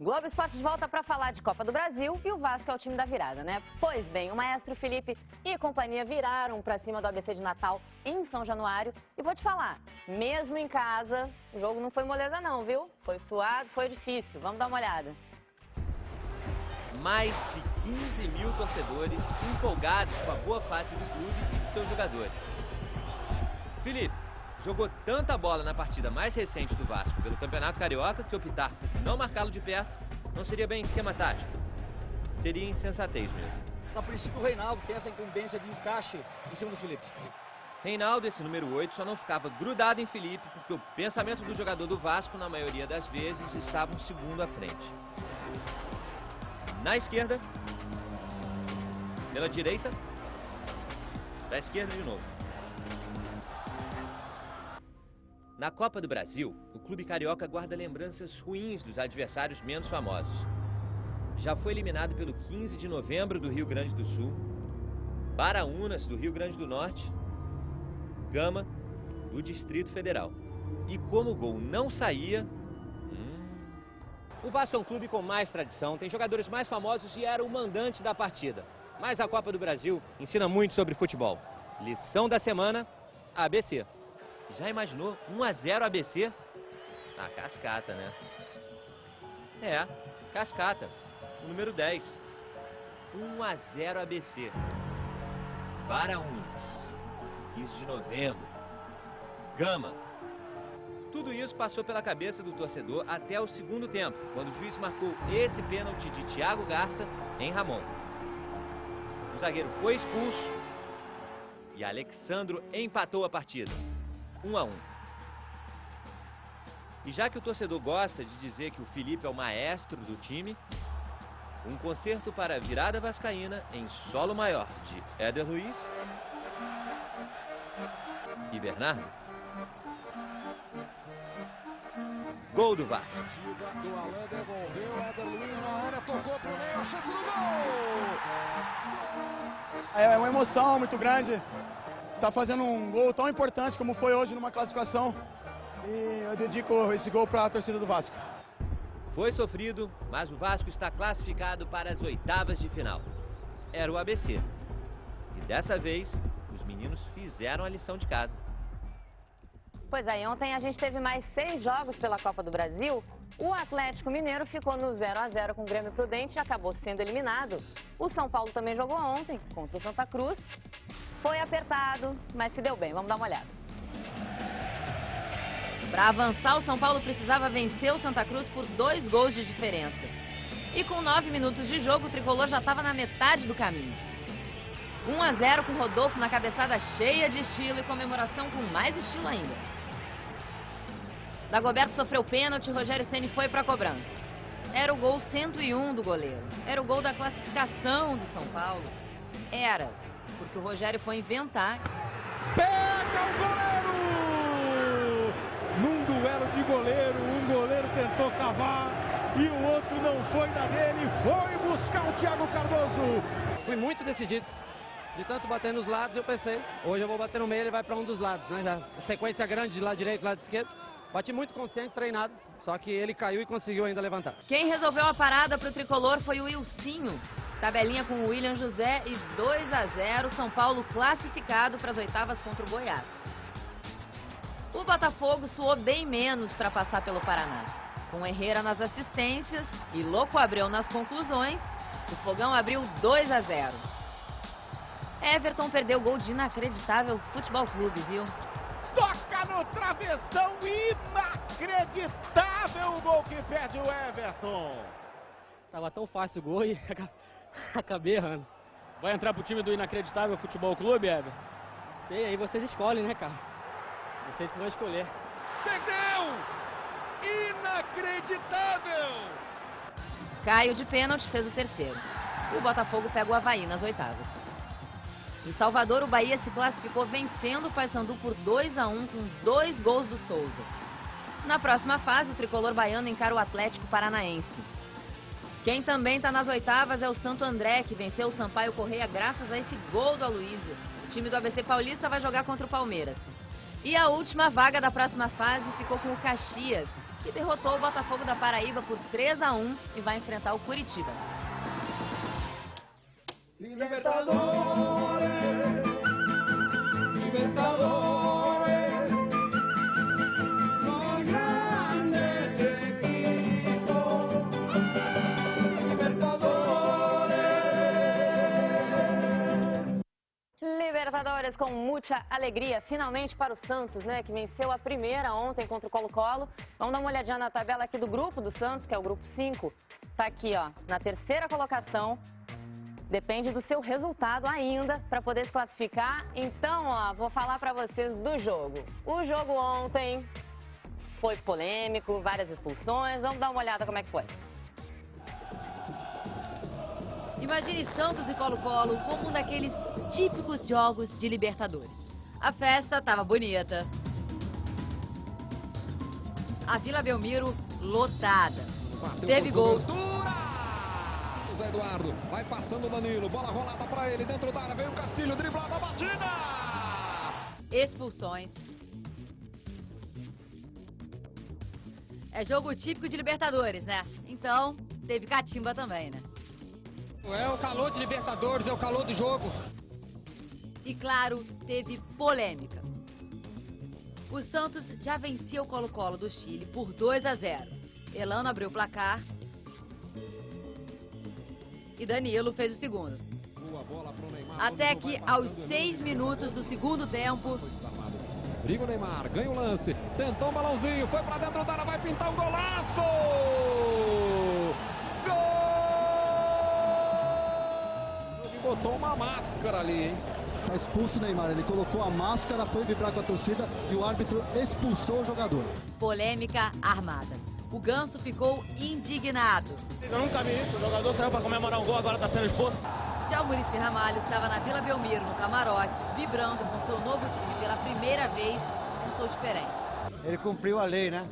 Globo Esporte de volta para falar de Copa do Brasil e o Vasco é o time da virada, né? Pois bem, o maestro Felipe e companhia viraram para cima do ABC de Natal em São Januário. E vou te falar, mesmo em casa, o jogo não foi moleza não, viu? Foi suado, foi difícil. Vamos dar uma olhada. Mais de 15 mil torcedores empolgados com a boa fase do clube e de seus jogadores. Felipe jogou tanta bola na partida mais recente do Vasco pelo Campeonato Carioca que optar por não marcá-lo de perto não seria bem esquema tático. Seria insensatez mesmo. A princípio o Reinaldo tem essa incumbência de encaixe em cima do Felipe. Reinaldo, esse número 8, só não ficava grudado em Felipe porque o pensamento do jogador do Vasco, na maioria das vezes, estava um segundo à frente. Na esquerda, pela direita, da esquerda de novo. Na Copa do Brasil, o clube carioca guarda lembranças ruins dos adversários menos famosos. Já foi eliminado pelo 15 de novembro do Rio Grande do Sul, Baraunas do Rio Grande do Norte, Gama do Distrito Federal. E como o gol não saía... O Vasco é um clube com mais tradição, tem jogadores mais famosos e era o mandante da partida. Mas a Copa do Brasil ensina muito sobre futebol. Lição da semana, ABC. Já imaginou 1-0 ABC? Ah, cascata, né? É, cascata. O número 10. 1-0 ABC. Baraunas. 15 de novembro. Gama. Tudo isso passou pela cabeça do torcedor até o segundo tempo, quando o juiz marcou esse pênalti de Thiago Garça em Ramon. O zagueiro foi expulso e Alexandro empatou a partida. 1-1. E já que o torcedor gosta de dizer que o Felipe é o maestro do time, um concerto para a virada vascaína em solo maior de Éder Luiz e Bernardo. Gol do Vasco. Do Alain devolveu, Éder Luiz na área, tocou pro meio, a chance do gol! É uma emoção muito grande. Está fazendo um gol tão importante como foi hoje numa classificação. E eu dedico esse gol para a torcida do Vasco. Foi sofrido, mas o Vasco está classificado para as oitavas de final. Era o ABC. E dessa vez, os meninos fizeram a lição de casa. Pois aí, ontem a gente teve mais 6 jogos pela Copa do Brasil. O Atlético Mineiro ficou no 0-0 com o Grêmio Prudente e acabou sendo eliminado. O São Paulo também jogou ontem contra o Santa Cruz. Foi apertado, mas se deu bem. Vamos dar uma olhada. Para avançar, o São Paulo precisava vencer o Santa Cruz por 2 gols de diferença. E com 9 minutos de jogo, o tricolor já estava na metade do caminho. 1-0 com Rodolfo na cabeçada cheia de estilo e comemoração com mais estilo ainda. Dagoberto sofreu pênalti e Rogério Ceni foi para a cobrança. Era o gol 101 do goleiro. Era o gol da classificação do São Paulo. Era, porque o Rogério foi inventar. Pega o goleiro! Num duelo de goleiro, um goleiro tentou cavar e o outro não foi da dele, foi buscar o Thiago Cardoso. Fui muito decidido. De tanto bater nos lados, eu pensei, hoje eu vou bater no meio, ele vai para um dos lados, né? Já, sequência grande de lado direito, lado esquerdo. Bati muito consciente, treinado, só que ele caiu e conseguiu ainda levantar. Quem resolveu a parada para o tricolor foi o Ilcinho. Tabelinha com o William José e 2-0, São Paulo classificado para as oitavas contra o Goiás. O Botafogo suou bem menos para passar pelo Paraná. Com Herrera nas assistências e Louco Abreu nas conclusões, o Fogão abriu 2-0. Everton perdeu o gol de Inacreditável Futebol Clube, viu? Toca no travessão, inacreditável o gol que perde o Everton. Tava tão fácil o gol e acabei errando. Vai entrar pro time do Inacreditável Futebol Clube, Everton? Sei, aí vocês escolhem, né, cara? Vocês que vão escolher. Perdeu! Inacreditável! Caio de pênalti fez o terceiro. O Botafogo pega o Avaí nas oitavas. Em Salvador, o Bahia se classificou vencendo o Paysandu por 2-1 com 2 gols do Souza. Na próxima fase, o tricolor baiano encara o Atlético Paranaense. Quem também está nas oitavas é o Santo André, que venceu o Sampaio Correia graças a esse gol do Aloysio. O time do ABC Paulista vai jogar contra o Palmeiras. E a última vaga da próxima fase ficou com o Caxias, que derrotou o Botafogo da Paraíba por 3-1 e vai enfrentar o Curitiba. Libertadores, Libertadores, los grandes equipos, Libertadores com muita alegria, finalmente para o Santos, né, que venceu a primeira ontem contra o Colo-Colo. Vamos dar uma olhadinha na tabela aqui do grupo do Santos, que é o grupo 5. Tá aqui, ó, na terceira colocação. Depende do seu resultado ainda para poder se classificar. Então, ó, vou falar para vocês do jogo. O jogo ontem foi polêmico, várias expulsões. Vamos dar uma olhada como é que foi. Imagine Santos e Colo-Colo como um daqueles típicos jogos de Libertadores. A festa estava bonita. A Vila Belmiro lotada. Teve gols. José Eduardo, vai passando o Danilo, bola rolada pra ele, dentro da área, veio o Castilho, driblada, batida! Expulsões. É jogo típico de Libertadores, né? Então, teve catimba também, né? É o calor de Libertadores, é o calor do jogo. E claro, teve polêmica. O Santos já vencia o Colo-Colo do Chile por 2-0. Elano abriu o placar e Danilo fez o segundo. Até que aos 6 minutos do segundo tempo... Briga o Neymar, ganha o lance, tentou um balãozinho, foi pra dentro da área, vai pintar um golaço! Gol! Ele botou uma máscara ali, hein? Tá expulso o Neymar, ele colocou a máscara, foi vibrar com a torcida e o árbitro expulsou o jogador. Polêmica armada. O Ganso ficou indignado. Eu nunca vi isso, o jogador saiu para comemorar um gol, agora está sendo expulso. Já o Muricy Ramalho estava na Vila Belmiro, no camarote, vibrando com seu novo time pela primeira vez, pensou diferente. Ele cumpriu a lei, né?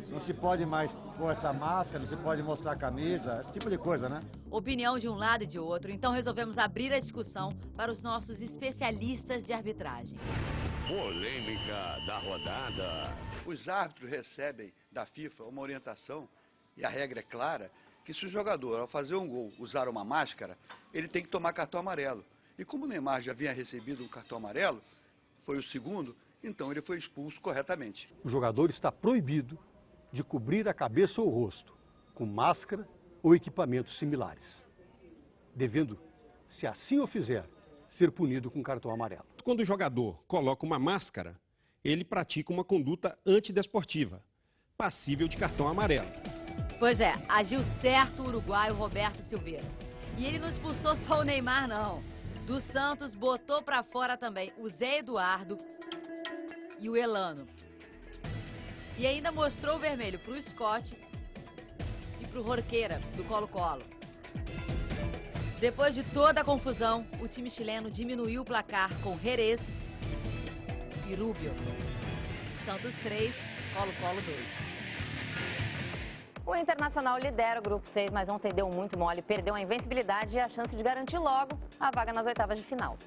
Não se pode mais pôr essa máscara, não se pode mostrar a camisa, esse tipo de coisa, né? Opinião de um lado e de outro, então resolvemos abrir a discussão para os nossos especialistas de arbitragem. Polêmica da rodada. Os árbitros recebem da FIFA uma orientação, e a regra é clara, que se o jogador, ao fazer um gol, usar uma máscara, ele tem que tomar cartão amarelo. E como o Neymar já havia recebido um cartão amarelo, foi o segundo, então ele foi expulso corretamente. O jogador está proibido de cobrir a cabeça ou o rosto com máscara ou equipamentos similares, devendo, se assim o fizer, ser punido com cartão amarelo. Quando o jogador coloca uma máscara, ele pratica uma conduta antidesportiva, passível de cartão amarelo. Pois é, agiu certo o uruguaio Roberto Silveira. E ele não expulsou só o Neymar, não. Do Santos botou pra fora também o Zé Eduardo e o Elano. E ainda mostrou o vermelho pro Scott e pro Jorqueira, do Colo-Colo. Depois de toda a confusão, o time chileno diminuiu o placar com Jerez e Rubio. Santos 3, Colo-Colo 2. O Internacional lidera o grupo 6, mas ontem deu muito mole, perdeu a invencibilidade e a chance de garantir logo a vaga nas oitavas de final.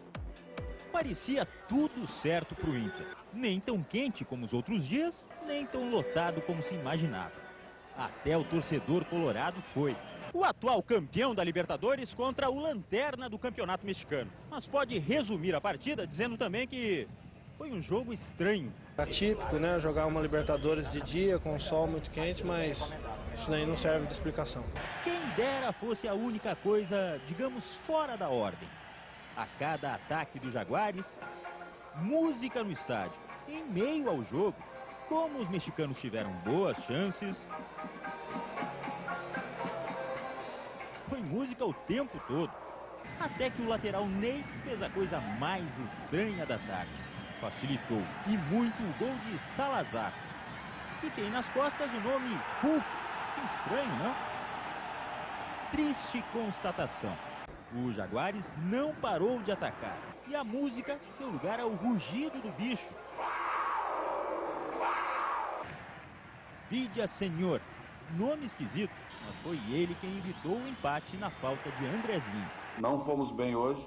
Parecia tudo certo pro Inter. Nem tão quente como os outros dias, nem tão lotado como se imaginava. Até o torcedor colorado foi. O atual campeão da Libertadores contra o lanterna do Campeonato Mexicano. Mas pode resumir a partida dizendo também que foi um jogo estranho. Atípico, né? Jogar uma Libertadores de dia com o sol muito quente, mas isso daí não serve de explicação. Quem dera fosse a única coisa, digamos, fora da ordem. A cada ataque dos Jaguares, música no estádio. Em meio ao jogo, como os mexicanos tiveram boas chances, foi música o tempo todo. Até que o lateral Ney fez a coisa mais estranha da tarde. Facilitou e muito o gol de Salazar. E tem nas costas o nome Hulk. Que estranho, não? Triste constatação. O Jaguares não parou de atacar. E a música deu lugar ao rugido do bicho. Vidia Senhor. Nome esquisito, mas foi ele quem evitou o empate na falta de Andrezinho. Não fomos bem hoje,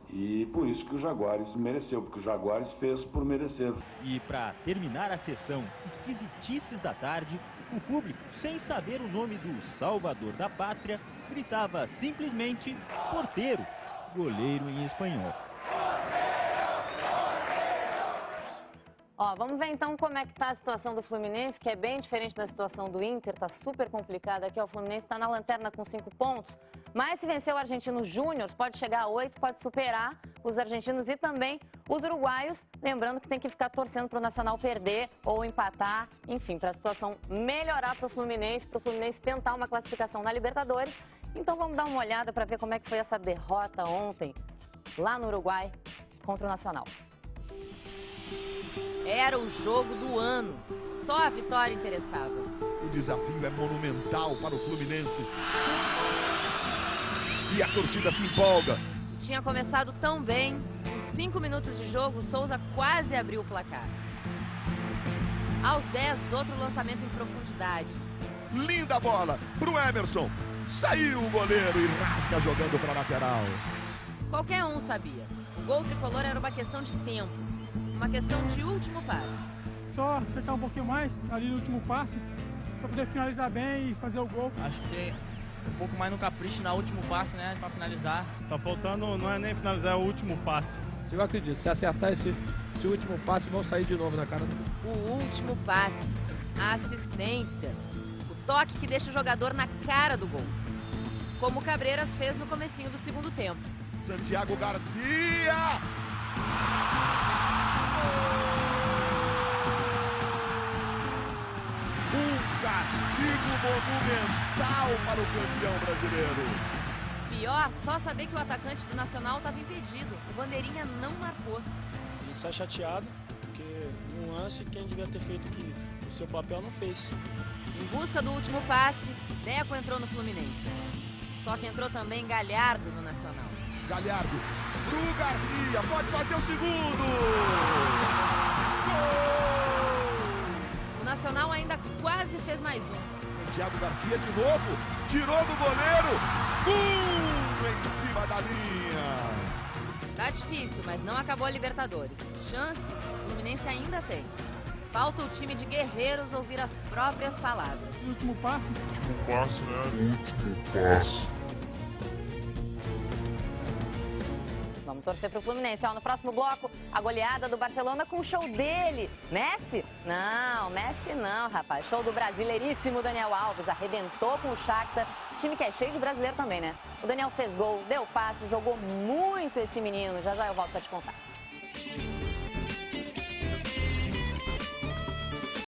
E por isso que o Jaguares mereceu, porque o Jaguares fez por merecer. E para terminar a sessão Esquisitices da Tarde, o público, sem saber o nome do salvador da pátria, gritava simplesmente porteiro, goleiro em espanhol. Ó, vamos ver então como é que tá a situação do Fluminense, que é bem diferente da situação do Inter, tá super complicada aqui. Ó, o Fluminense está na lanterna com 5 pontos, mas se vencer o Argentinos Júnior, pode chegar a 8, pode superar os argentinos e também os uruguaios. Lembrando que tem que ficar torcendo para o Nacional perder ou empatar, enfim, para a situação melhorar para o Fluminense tentar uma classificação na Libertadores. Então vamos dar uma olhada para ver como é que foi essa derrota ontem, lá no Uruguai, contra o Nacional. Era o jogo do ano. Só a vitória interessava. O desafio é monumental para o Fluminense. E a torcida se empolga. Tinha começado tão bem. Com 5 minutos de jogo, Souza quase abriu o placar. Aos 10, outro lançamento em profundidade. Linda bola pro Emerson. Saiu o goleiro e rasga jogando para a lateral. Qualquer um sabia. O gol tricolor era uma questão de tempo. Uma questão de último passe. Só acertar um pouquinho mais ali no último passe para poder finalizar bem e fazer o gol. Acho que tem um pouco mais no capricho no último passe, né, para finalizar. Tá faltando, não é nem finalizar, é o último passe. Eu acredito, se acertar esse último passe, vão sair de novo na cara. O último passe, a assistência, o toque que deixa o jogador na cara do gol. Como o Cabreiras fez no comecinho do segundo tempo. Santiago Garcia! Um castigo monumental para o campeão brasileiro. Pior, só saber que o atacante do Nacional estava impedido. O bandeirinha não marcou. Ele sai chateado, porque no lance quem devia ter feito o seu papel não fez. Em busca do último passe, Deco entrou no Fluminense. Só que entrou também Galhardo no Nacional. Galhardo pro Garcia, pode fazer o segundo! Gol! O Nacional ainda quase fez mais um. Santiago Garcia de novo, tirou do goleiro, em cima da linha. Tá difícil, mas não acabou a Libertadores. Chance, o Fluminense ainda tem. Falta o time de guerreiros ouvir as próprias palavras. O último passe? Último passe, né? Último passe. Vamos torcer pro Fluminense. Ó, no próximo bloco, a goleada do Barcelona com o show dele. Messi? Não, Messi não, rapaz. Show do brasileiríssimo Daniel Alves. Arrebentou com o Shakhtar. Time que é cheio de brasileiro também, né? O Daniel fez gol, deu passe, jogou muito esse menino. Já já eu volto pra te contar.